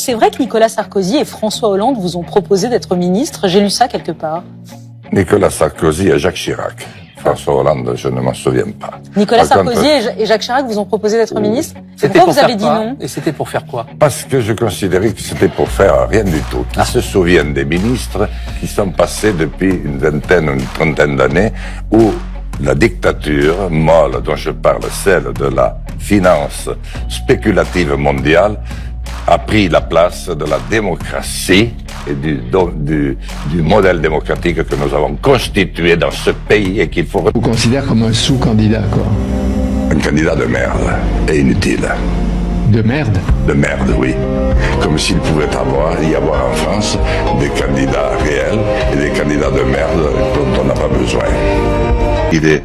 C'est vrai que Nicolas Sarkozy et François Hollande vous ont proposé d'être ministre. J'ai lu ça quelque part. Nicolas Sarkozy et Jacques Chirac. François Hollande, je ne m'en souviens pas. Nicolas Sarkozy et Jacques Chirac vous ont proposé d'être ministre. Pourquoi vous avez dit non? Et c'était pour faire quoi? Parce que je considérais que c'était pour faire rien du tout. Qui se souviennent des ministres qui sont passés depuis une vingtaine ou une trentaine d'années où la dictature molle dont je parle, celle de la finance spéculative mondiale, a pris la place de la démocratie et du modèle démocratique que nous avons constitué dans ce pays et qu'il faut... Vous considère comme un sous-candidat, quoi. Un candidat de merde et inutile. De merde? De merde, oui. Comme s'il pouvait y avoir en France des candidats réels et des candidats de merde dont on n'a pas besoin. Il est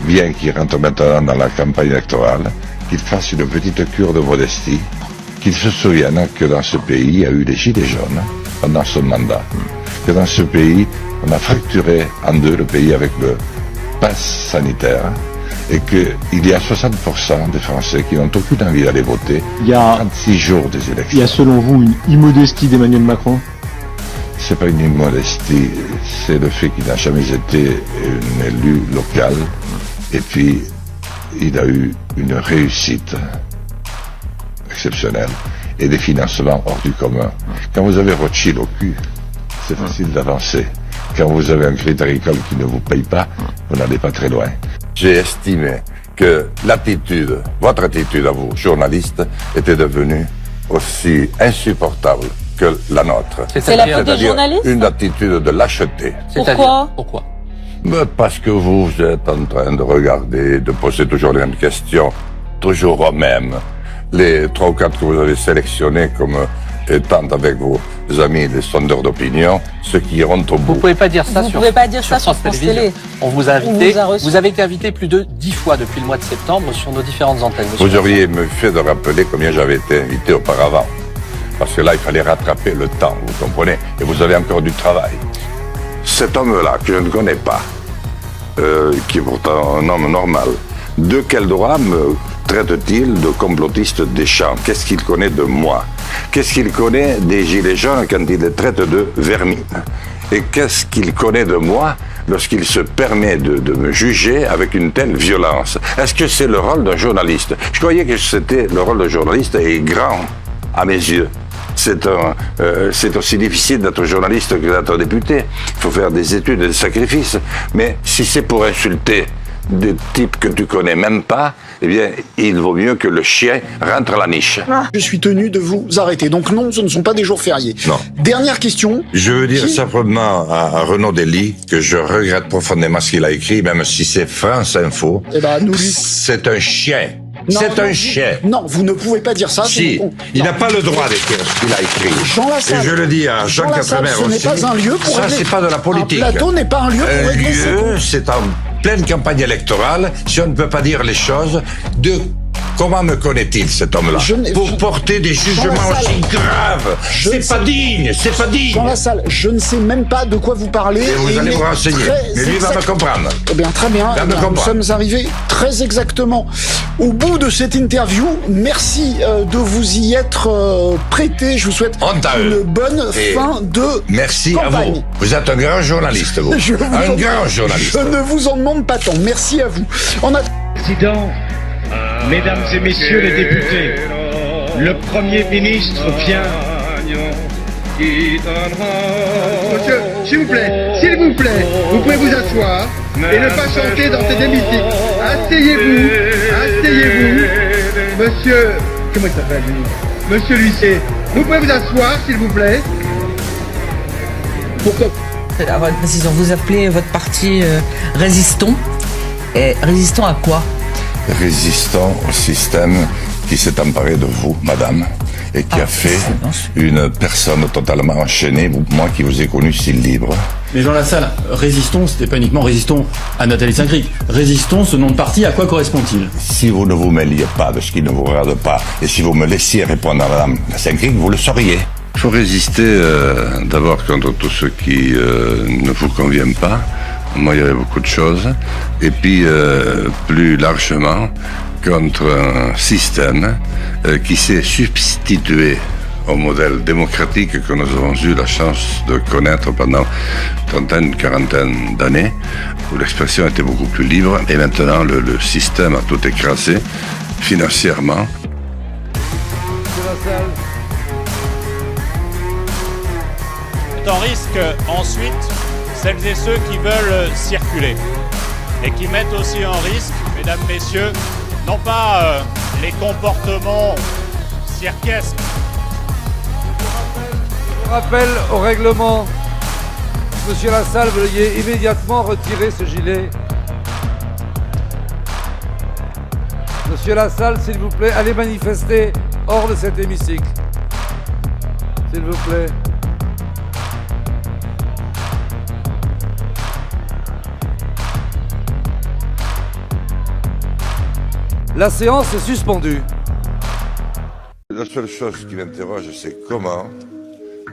bien qu'il rentre maintenant dans la campagne électorale, qu'il fasse une petite cure de modestie, qu'il se souvienne que dans ce pays, il y a eu des gilets jaunes pendant son mandat, que dans ce pays, on a fracturé en deux le pays avec le pass sanitaire, et qu'il y a 60% des Français qui n'ont aucune envie d'aller voter 36 jours des élections. Il y a selon vous une immodestie d'Emmanuel Macron? C'est pas une immodestie, c'est le fait qu'il n'a jamais été un élu local, et puis il a eu une réussite exceptionnelle et des financements hors du commun. Quand vous avez Rothschild au cul, c'est facile d'avancer. Quand vous avez un crédit agricole qui ne vous paye pas, vous n'allez pas très loin. J'ai estimé que votre attitude à vous, journalistes, était devenue aussi insupportable que la nôtre. C'est la faute des journalistes? Une attitude de lâcheté. Pourquoi? Parce que vous êtes en train de regarder, de poser toujours les mêmes questions, toujours aux mêmes. Les 3 ou 4 que vous avez sélectionnés comme étant avec vos amis les sondeurs d'opinion, ceux qui iront au bout. Vous pouvez pas dire ça Vous sur pouvez pas dire ça sur France France Télévisions. Télé. On vous a invité. Vous avez été invité plus de 10 fois depuis le mois de septembre sur nos différentes antennes. Vous auriez me fait de rappeler combien j'avais été invité auparavant. Parce que là, il fallait rattraper le temps, vous comprenez. Et vous avez encore du travail. Cet homme-là, que je ne connais pas, qui est pourtant un homme normal, de quel droit me traite-t-il de complotiste des champs? Qu'est-ce qu'il connaît de moi? Qu'est-ce qu'il connaît des gilets jaunes quand il les traite de vermine? Et qu'est-ce qu'il connaît de moi lorsqu'il se permet de me juger avec une telle violence? Est-ce que c'est le rôle d'un journaliste? Je croyais que c'était le rôle d'un journaliste et grand à mes yeux. C'est aussi difficile d'être journaliste que d'être député. Il faut faire des études et des sacrifices. Mais si c'est pour insulter des types que tu connais même pas, eh bien, il vaut mieux que le chien rentre à la niche. Je suis tenu de vous arrêter. Donc non, ce ne sont pas des jours fériés. Non. Dernière question. Je veux dire simplement à Renaud Dely que je regrette profondément ce qu'il a écrit, même si c'est France Info. Eh ben, nous lui... C'est un chien. Non, c'est un chien. Non, vous ne pouvez pas dire ça. Si, il n'a pas le droit d'écrire ce qu'il a écrit. Jean Lassalle. Et je le dis à Jean Quatremer aussi. Ce n'est pas un lieu pour ça, régler... c'est pas de la politique. Un plateau n'est pas un lieu pour régler ses comptes. C'est en pleine campagne électorale, si on ne peut pas dire les choses, comment me connaît-il, cet homme-là? Pour porter des jugements aussi graves. C'est pas digne, c'est pas digne. Jean Lassalle, je ne sais même pas de quoi vous parlez. Et vous allez vous renseigner. Mais lui va me comprendre. Eh bien, très bien. Nous sommes arrivés très exactement au bout de cette interview. Merci de vous y être prêté. Je vous souhaite une bonne fin de merci campagne. À vous. Vous êtes un grand journaliste, vous. Un grand journaliste. Je ne vous en demande pas tant. Merci à vous. Président, Mesdames et Messieurs les députés, le Premier ministre vient... Monsieur, s'il vous plaît, vous pouvez vous asseoir et ne pas chanter dans cet hémicycle. Asseyez-vous. Monsieur, comment il s'appelle lui? Monsieur l'huissier, vous pouvez vous asseoir, s'il vous plaît. Pourquoi avoir une précision, vous appelez votre parti Résistons. Et résistons à quoi? Résistons au système qui s'est emparé de vous, madame, et qui a fait une personne totalement enchaînée, moi qui vous ai connu si libre. Mais Jean Lassalle, résistons, c'était pas uniquement résistons à Nathalie Saint-Cric. Résistons, ce nom de parti, à quoi correspond-il? Si vous ne vous mêliez pas de ce qui ne vous regarde pas, et si vous me laissiez répondre à madame Saint-Cric, vous le sauriez. Il faut résister d'abord contre tout ce qui ne vous convient pas. Moi, il y avait beaucoup de choses. Et puis, plus largement, contre un système qui s'est substitué au modèle démocratique que nous avons eu la chance de connaître pendant trentaine, quarantaine d'années, où l'expression était beaucoup plus libre, et maintenant le système a tout écrasé financièrement. C'est un risque ensuite celles et ceux qui veulent circuler et qui mettent aussi en risque, mesdames, messieurs, non pas les comportements cirquesques. Rappel au règlement. Monsieur Lassalle, veuillez immédiatement retirer ce gilet. Monsieur Lassalle, s'il vous plaît, allez manifester hors de cet hémicycle. S'il vous plaît. La séance est suspendue. La seule chose qui m'interroge, c'est comment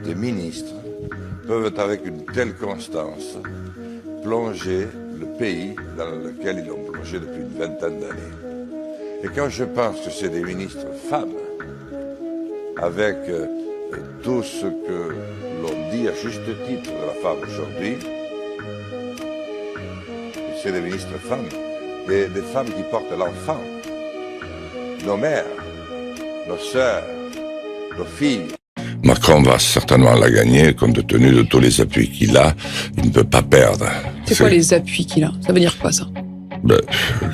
des ministres peuvent, avec une telle constance, plonger le pays dans lequel ils ont plongé depuis une vingtaine d'années. Et quand je pense que c'est des ministres femmes, avec tout ce que l'on dit à juste titre de la femme aujourd'hui, c'est des ministres femmes, des femmes qui portent l'enfant, nos mères, nos sœurs, nos filles. Macron va certainement la gagner, compte tenu de tous les appuis qu'il a, il ne peut pas perdre. C'est quoi les appuis qu'il a? Ça veut dire quoi, ça?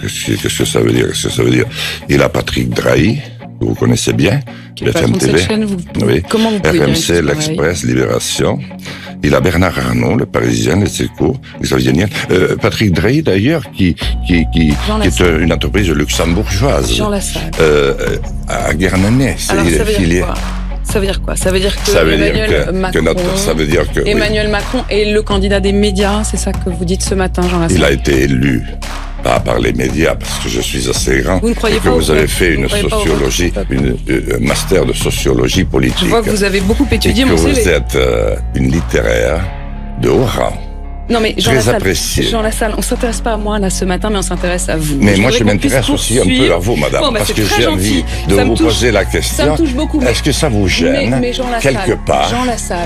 Qu'est-ce que ça veut dire? Qu'est-ce que ça veut dire? Il a Patrick Drahi, que vous connaissez bien, BFM TV. Oui. Comment vous pouvez RMC, l'Express, Libération. Il a Bernard Arnault, le Parisien, les Échos, les Savienniens. Patrick Drahi, d'ailleurs, qui est une entreprise luxembourgeoise. Jean Lassalle. À Guernesey. Alors, ça veut dire quoi? Ça veut dire quoi? Ça veut dire que Emmanuel Macron est le candidat des médias, c'est ça que vous dites ce matin, Jean Lassalle? Il a été élu, pas par les médias, parce que je suis assez grand, vous ne croyez et que vous avez fait une sociologie, un master de sociologie politique. Je vois que vous avez beaucoup étudié, et que vous êtes une littéraire de haut rang. Non mais Jean Lassalle, on s'intéresse pas à moi là ce matin, mais on s'intéresse à vous. Mais moi je m'intéresse aussi un peu à vous, madame, parce que j'ai envie de vous poser la question. Ça me touche beaucoup. Est-ce que ça vous gêne, quelque part,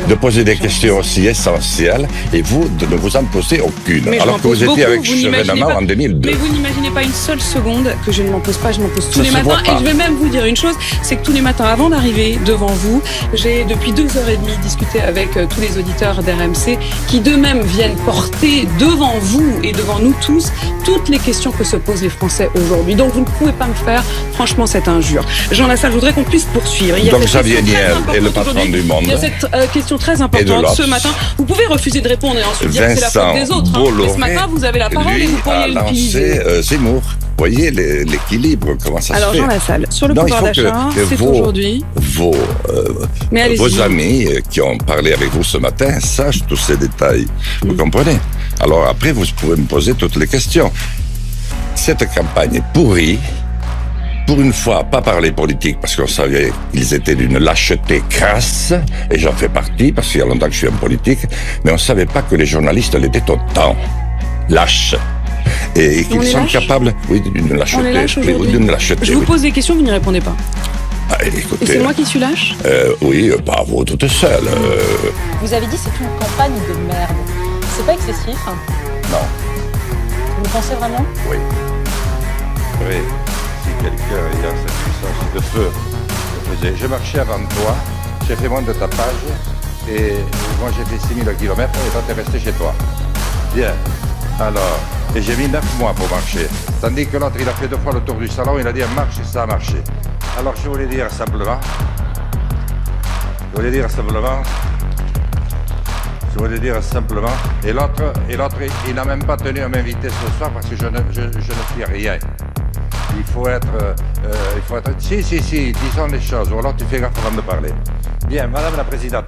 de poser des questions aussi essentielles et vous, de ne vous en poser aucune, alors que vous étiez avec Chevènement en 2002. Mais vous n'imaginez pas une seule seconde que je ne m'en pose pas, je m'en pose tous les matins. Et je vais même vous dire une chose, c'est que tous les matins, avant d'arriver devant vous, j'ai depuis 2h30 discuté avec tous les auditeurs d'RMC qui d'eux-mêmes viennent porter devant vous et devant nous tous toutes les questions que se posent les Français aujourd'hui. Donc vous ne pouvez pas me faire franchement cette injure. Jean Lassalle, je voudrais qu'on puisse poursuivre. Donc Xavier Niel est le patron du Monde. Il y a cette question très importante ce matin. Vous pouvez refuser de répondre et ensuite dire que c'est la faute des autres. Mais ce matin, vous avez la parole et vous pourriez l'utiliser. Zemmour. Vous voyez l'équilibre, comment ça se fait. Alors Jean Lassalle, sur le pouvoir d'achat, c'est aujourd'hui. Vos amis qui ont parlé avec vous ce matin sachent tous ces détails. Vous comprenez? Alors après, vous pouvez me poser toutes les questions. Cette campagne est pourrie. Pour une fois, pas parler politique, parce qu'on savait qu'ils étaient d'une lâcheté crasse, et j'en fais partie, parce qu'il y a longtemps que je suis en politique, mais on ne savait pas que les journalistes l'étaient autant lâches. Et qu'ils sont capables, d'une lâcheté. Je vous pose des questions, vous n'y répondez pas. Écoutez, et c'est moi qui suis lâche? Oui, pas vous toute seule. Vous avez dit que c'est une campagne de merde. C'est pas excessif? Non. Vous le pensez vraiment? Oui. Oui. Si quelqu'un y a cette puissance de feu, je marchais avant toi, j'ai fait moins de tapage, et moi j'ai fait 6000 km et toi t'es resté chez toi. Bien. Alors, et j'ai mis 9 mois pour marcher. Tandis que l'autre, il a fait 2 fois le tour du salon, il a dit marche et ça a marché. Alors je voulais dire simplement, et l'autre, il n'a même pas tenu à m'inviter ce soir parce que je ne suis rien. Il faut être, si, disons les choses, ou alors tu fais gaffe avant de parler. Bien, Madame la Présidente.